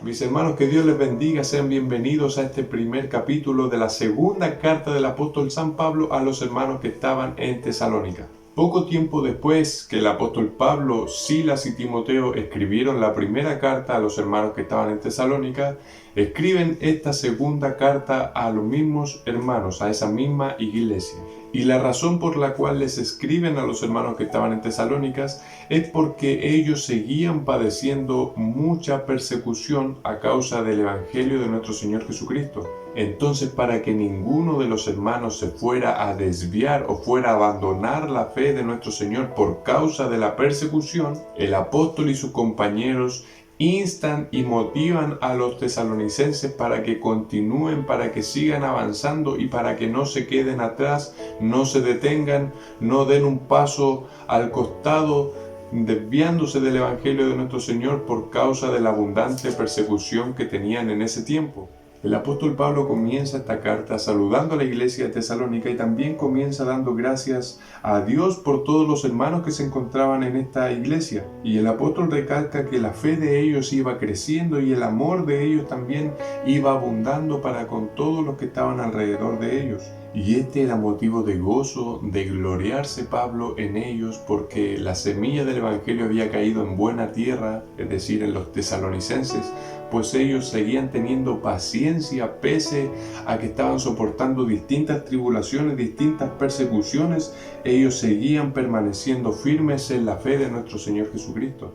Mis hermanos, que Dios les bendiga, sean bienvenidos a este primer capítulo de la segunda carta del apóstol San Pablo a los hermanos que estaban en Tesalónica. Poco tiempo después que el apóstol Pablo, Silas y Timoteo escribieron la primera carta a los hermanos que estaban en Tesalónica, escriben esta segunda carta a los mismos hermanos, a esa misma iglesia. Y la razón por la cual les escriben a los hermanos que estaban en Tesalónicas es porque ellos seguían padeciendo mucha persecución a causa del Evangelio de nuestro Señor Jesucristo. Entonces, para que ninguno de los hermanos se fuera a desviar o fuera a abandonar la fe de nuestro Señor por causa de la persecución, el apóstol y sus compañeros instan y motivan a los tesalonicenses para que continúen, para que sigan avanzando y para que no se queden atrás, no se detengan, no den un paso al costado, desviándose del Evangelio de nuestro Señor por causa de la abundante persecución que tenían en ese tiempo. El apóstol Pablo comienza esta carta saludando a la iglesia de Tesalónica y también comienza dando gracias a Dios por todos los hermanos que se encontraban en esta iglesia. Y el apóstol recalca que la fe de ellos iba creciendo y el amor de ellos también iba abundando para con todos los que estaban alrededor de ellos. Y este era motivo de gozo, de gloriarse Pablo en ellos, porque la semilla del Evangelio había caído en buena tierra, es decir, en los tesalonicenses, pues ellos seguían teniendo paciencia pese a que estaban soportando distintas tribulaciones, distintas persecuciones. Ellos seguían permaneciendo firmes en la fe de nuestro Señor Jesucristo.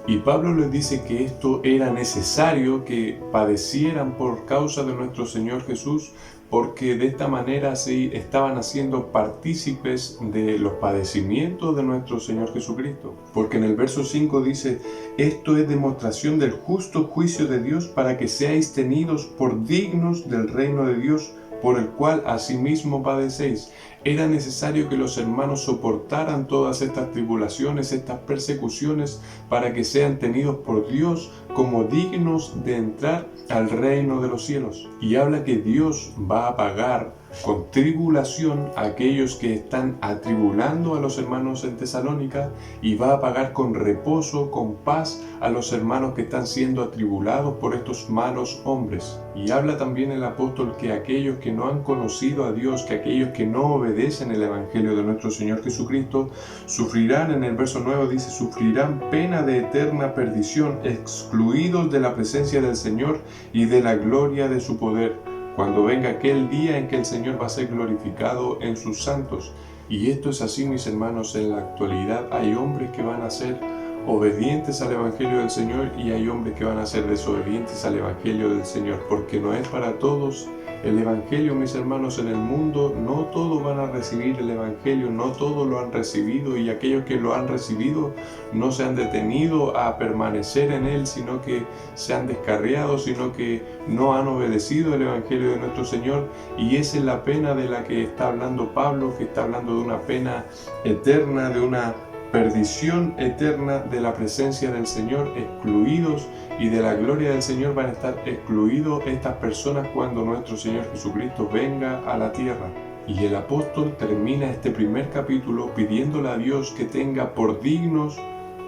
Y Pablo les dice que esto era necesario que padecieran por causa de nuestro Señor Jesús, porque de esta manera sí estaban haciendo partícipes de los padecimientos de nuestro Señor Jesucristo. Porque en el verso 5 dice: esto es demostración del justo juicio de Dios para que seáis tenidos por dignos del reino de Dios, por el cual asimismo padecéis. Era necesario que los hermanos soportaran todas estas tribulaciones, estas persecuciones, para que sean tenidos por Dios como dignos de entrar al reino de los cielos. Y habla que Dios va a pagar con tribulación a aquellos que están atribulando a los hermanos en Tesalónica, y va a pagar con reposo, con paz a los hermanos que están siendo atribulados por estos malos hombres. Y habla también el apóstol que aquellos que no han conocido a Dios, que aquellos que no obedecen el Evangelio de nuestro Señor Jesucristo, sufrirán, en el verso 9 dice, sufrirán pena de eterna perdición, excluidos de la presencia del Señor y de la gloria de su poder, cuando venga aquel día en que el Señor va a ser glorificado en sus santos. Y esto es así, mis hermanos, en la actualidad hay hombres que van a ser obedientes al Evangelio del Señor y hay hombres que van a ser desobedientes al Evangelio del Señor, porque no es para todos el Evangelio, mis hermanos. En el mundo no todos van a recibir el Evangelio, no todos lo han recibido, y aquellos que lo han recibido no se han detenido a permanecer en él, sino que se han descarriado, sino que no han obedecido el Evangelio de nuestro Señor. Y esa es la pena de la que está hablando Pablo, que está hablando de una pena eterna, de una perdición eterna de la presencia del Señor, excluidos, y de la gloria del Señor van a estar excluidos estas personas cuando nuestro Señor Jesucristo venga a la tierra. Y el apóstol termina este primer capítulo pidiéndole a Dios que tenga por dignos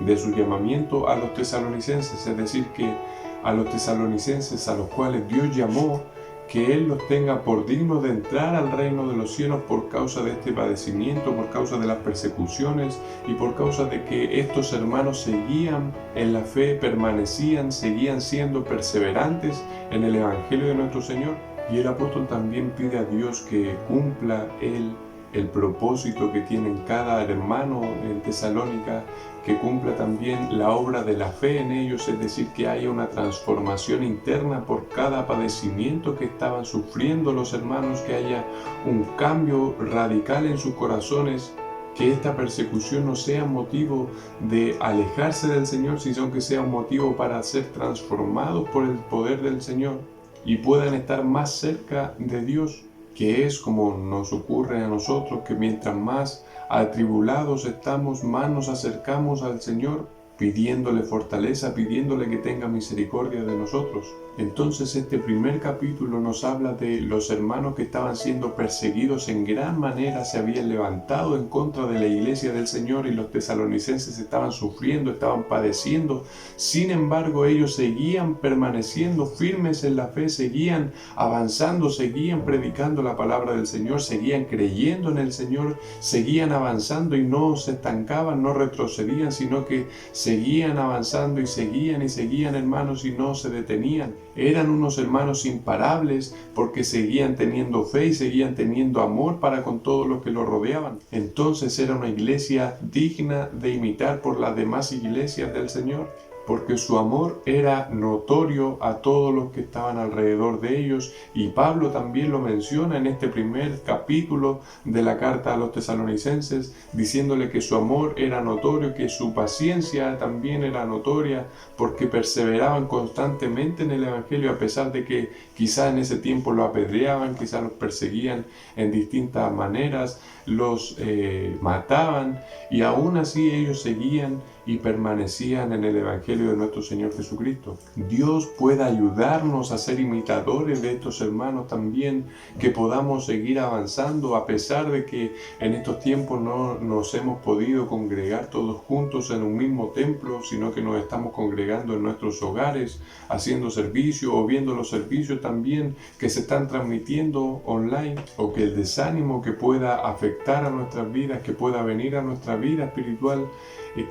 de su llamamiento a los tesalonicenses, es decir, que a los tesalonicenses a los cuales Dios llamó, que Él los tenga por dignos de entrar al reino de los cielos por causa de este padecimiento, por causa de las persecuciones y por causa de que estos hermanos seguían en la fe, permanecían, seguían siendo perseverantes en el Evangelio de nuestro Señor. Y el apóstol también pide a Dios que cumpla Él el propósito que tiene cada hermano en Tesalónica, que cumpla también la obra de la fe en ellos, es decir, que haya una transformación interna por cada padecimiento que estaban sufriendo los hermanos, que haya un cambio radical en sus corazones, que esta persecución no sea motivo de alejarse del Señor, sino que sea un motivo para ser transformados por el poder del Señor y puedan estar más cerca de Dios, que es como nos ocurre a nosotros, que mientras más atribulados estamos, más nos acercamos al Señor, pidiéndole fortaleza, pidiéndole que tenga misericordia de nosotros. Entonces este primer capítulo nos habla de los hermanos que estaban siendo perseguidos en gran manera, se habían levantado en contra de la iglesia del Señor y los tesalonicenses estaban sufriendo, estaban padeciendo. Sin embargo, ellos seguían permaneciendo firmes en la fe, seguían avanzando, seguían predicando la palabra del Señor, seguían creyendo en el Señor, seguían avanzando y no se estancaban, no retrocedían, sino que seguían avanzando y seguían, hermanos, y no se detenían. Eran unos hermanos imparables porque seguían teniendo fe y seguían teniendo amor para con todos los que los rodeaban. Entonces era una iglesia digna de imitar por las demás iglesias del Señor, porque su amor era notorio a todos los que estaban alrededor de ellos, y Pablo también lo menciona en este primer capítulo de la carta a los tesalonicenses, diciéndole que su amor era notorio, que su paciencia también era notoria, porque perseveraban constantemente en el evangelio, a pesar de que quizás en ese tiempo lo apedreaban, quizás los perseguían en distintas maneras, los mataban, y aún así ellos seguían y permanecían en el evangelio de nuestro Señor Jesucristo. Dios pueda ayudarnos a ser imitadores de estos hermanos también, que podamos seguir avanzando a pesar de que en estos tiempos no nos hemos podido congregar todos juntos en un mismo templo, sino que nos estamos congregando en nuestros hogares, haciendo servicio o viendo los servicios también que se están transmitiendo online, o que el desánimo que pueda afectar a nuestras vidas, que pueda venir a nuestra vida espiritual,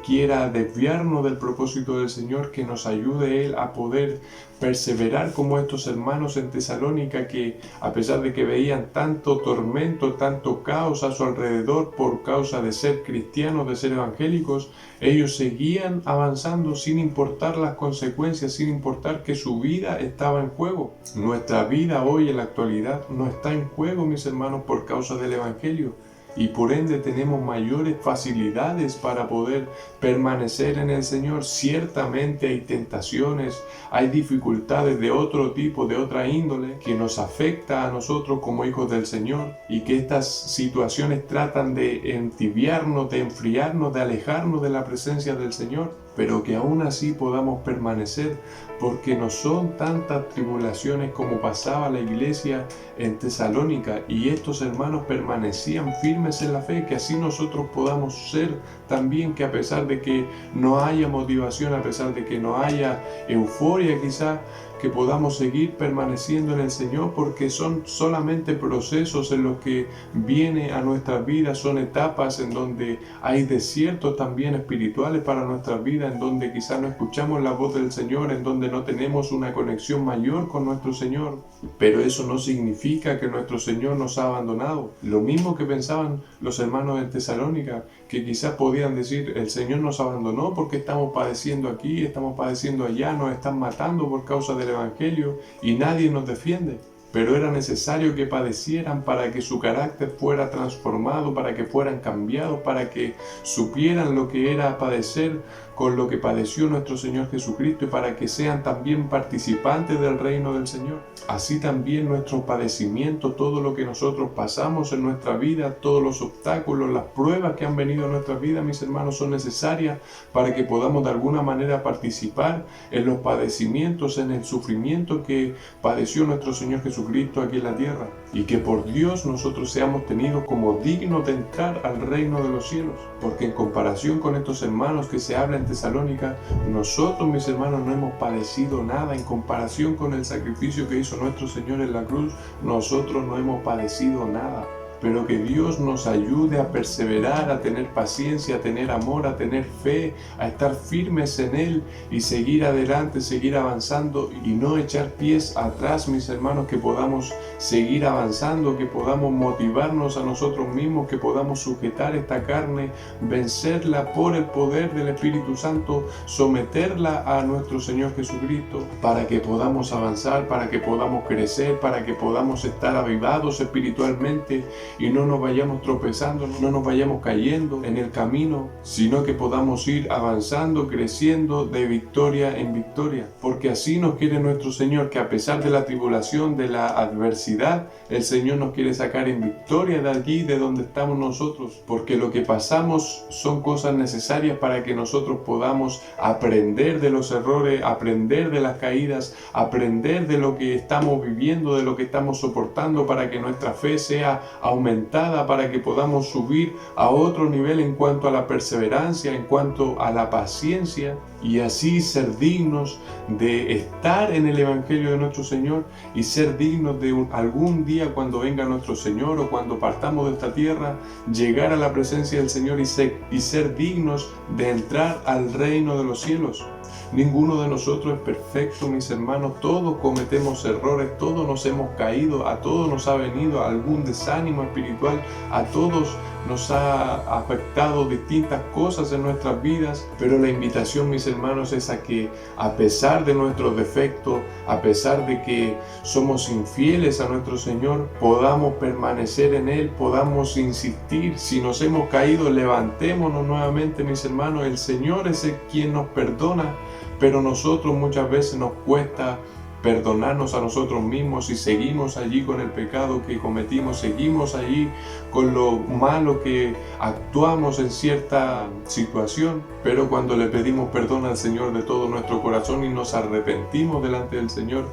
quiera desviarnos del propósito del Señor, que nos ayude Él a poder perseverar como estos hermanos en Tesalónica, que a pesar de que veían tanto tormento, tanto caos a su alrededor por causa de ser cristianos, de ser evangélicos, ellos seguían avanzando sin importar las consecuencias, sin importar que su vida estaba en juego. Nuestra vida hoy en la actualidad no está en juego, mis hermanos, por causa del evangelio. Y por ende tenemos mayores facilidades para poder permanecer en el Señor. Ciertamente hay tentaciones, hay dificultades de otro tipo, de otra índole, que nos afecta a nosotros como hijos del Señor, y que estas situaciones tratan de entibiarnos, de enfriarnos, de alejarnos de la presencia del Señor, pero que aún así podamos permanecer, porque no son tantas tribulaciones como pasaba la iglesia en Tesalónica, y estos hermanos permanecían firmes en la fe, que así nosotros podamos ser también, que a pesar de que no haya motivación, a pesar de que no haya euforia quizá, que podamos seguir permaneciendo en el Señor, porque son solamente procesos en los que viene a nuestras vidas, son etapas en donde hay desiertos también espirituales para nuestras vidas, en donde quizás no escuchamos la voz del Señor, en donde no tenemos una conexión mayor con nuestro Señor, pero eso no significa que nuestro Señor nos ha abandonado. Lo mismo que pensaban los hermanos en Tesalónica, que quizás podían decir: el Señor nos abandonó porque estamos padeciendo aquí, estamos padeciendo allá, nos están matando por causa del Evangelio y nadie nos defiende. Pero era necesario que padecieran para que su carácter fuera transformado, para que fueran cambiados, para que supieran lo que era padecer con lo que padeció nuestro Señor Jesucristo, y para que sean también participantes del reino del Señor. Así también nuestro padecimiento, todo lo que nosotros pasamos en nuestra vida, todos los obstáculos, las pruebas que han venido a nuestra vida, mis hermanos, son necesarias para que podamos de alguna manera participar en los padecimientos, en el sufrimiento que padeció nuestro Señor Jesucristo aquí en la tierra, y que por Dios nosotros seamos tenidos como dignos de entrar al reino de los cielos. Porque en comparación con estos hermanos que se habla en Tesalónica, nosotros, mis hermanos, no hemos padecido nada. En comparación con el sacrificio que hizo nuestro Señor en la cruz, nosotros no hemos padecido nada. Pero que Dios nos ayude a perseverar, a tener paciencia, a tener amor, a tener fe, a estar firmes en Él y seguir adelante, seguir avanzando y no echar pies atrás, mis hermanos, que podamos seguir avanzando, que podamos motivarnos a nosotros mismos, que podamos sujetar esta carne, vencerla por el poder del Espíritu Santo, someterla a nuestro Señor Jesucristo, para que podamos avanzar, para que podamos crecer, para que podamos estar avivados espiritualmente y no nos vayamos tropezando, no nos vayamos cayendo en el camino, sino que podamos ir avanzando, creciendo de victoria en victoria. Porque así nos quiere nuestro Señor, que a pesar de la tribulación, de la adversidad, el Señor nos quiere sacar en victoria de allí, de donde estamos nosotros. Porque lo que pasamos son cosas necesarias para que nosotros podamos aprender de los errores, aprender de las caídas, aprender de lo que estamos viviendo, de lo que estamos soportando, para que nuestra fe sea aumentada, para que podamos subir a otro nivel en cuanto a la perseverancia, en cuanto a la paciencia, y así ser dignos de estar en el Evangelio de nuestro Señor y ser dignos de algún día, cuando venga nuestro Señor o cuando partamos de esta tierra, llegar a la presencia del Señor y ser dignos de entrar al reino de los cielos. Ninguno de nosotros es perfecto, mis hermanos. Todos cometemos errores, todos nos hemos caído, a todos nos ha venido algún desánimo espiritual, a todos nos ha afectado distintas cosas en nuestras vidas, pero la invitación, mis hermanos, es a que, a pesar de nuestros defectos, a pesar de que somos infieles a nuestro Señor, podamos permanecer en Él, podamos insistir. Si nos hemos caído, levantémonos nuevamente, mis hermanos. El Señor es el quien nos perdona, pero nosotros muchas veces nos cuesta perdonarnos a nosotros mismos y seguimos allí con el pecado que cometimos, seguimos allí con lo malo que actuamos en cierta situación. Pero cuando le pedimos perdón al Señor de todo nuestro corazón y nos arrepentimos delante del Señor,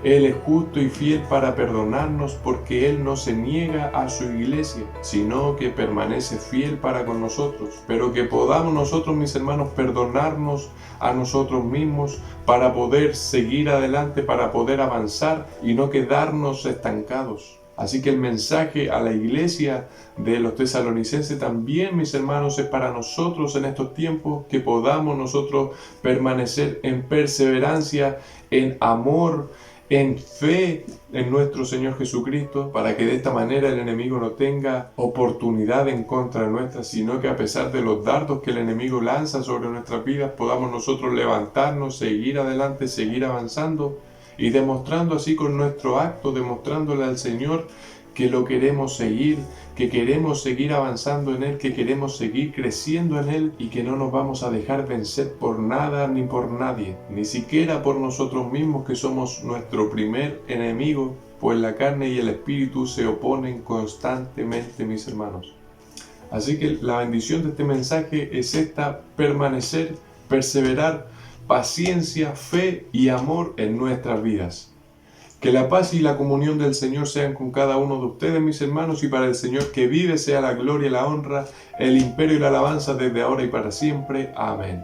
Él es justo y fiel para perdonarnos, porque Él no se niega a su iglesia, sino que permanece fiel para con nosotros. Pero que podamos nosotros, mis hermanos, perdonarnos a nosotros mismos para poder seguir adelante, para poder avanzar y no quedarnos estancados. Así que el mensaje a la iglesia de los tesalonicenses también, mis hermanos, es para nosotros en estos tiempos, que podamos nosotros permanecer en perseverancia, en amor, en fe en nuestro Señor Jesucristo, para que de esta manera el enemigo no tenga oportunidad en contra nuestra, sino que a pesar de los dardos que el enemigo lanza sobre nuestras vidas, podamos nosotros levantarnos, seguir adelante, seguir avanzando y demostrando así con nuestro acto, demostrándole al Señor que lo queremos seguir, que queremos seguir avanzando en Él, que queremos seguir creciendo en Él y que no nos vamos a dejar vencer por nada ni por nadie, ni siquiera por nosotros mismos, que somos nuestro primer enemigo, pues la carne y el espíritu se oponen constantemente, mis hermanos. Así que la bendición de este mensaje es esta: permanecer, perseverar, paciencia, fe y amor en nuestras vidas. Que la paz y la comunión del Señor sean con cada uno de ustedes, mis hermanos, y para el Señor que vive sea la gloria y la honra, el imperio y la alabanza desde ahora y para siempre. Amén.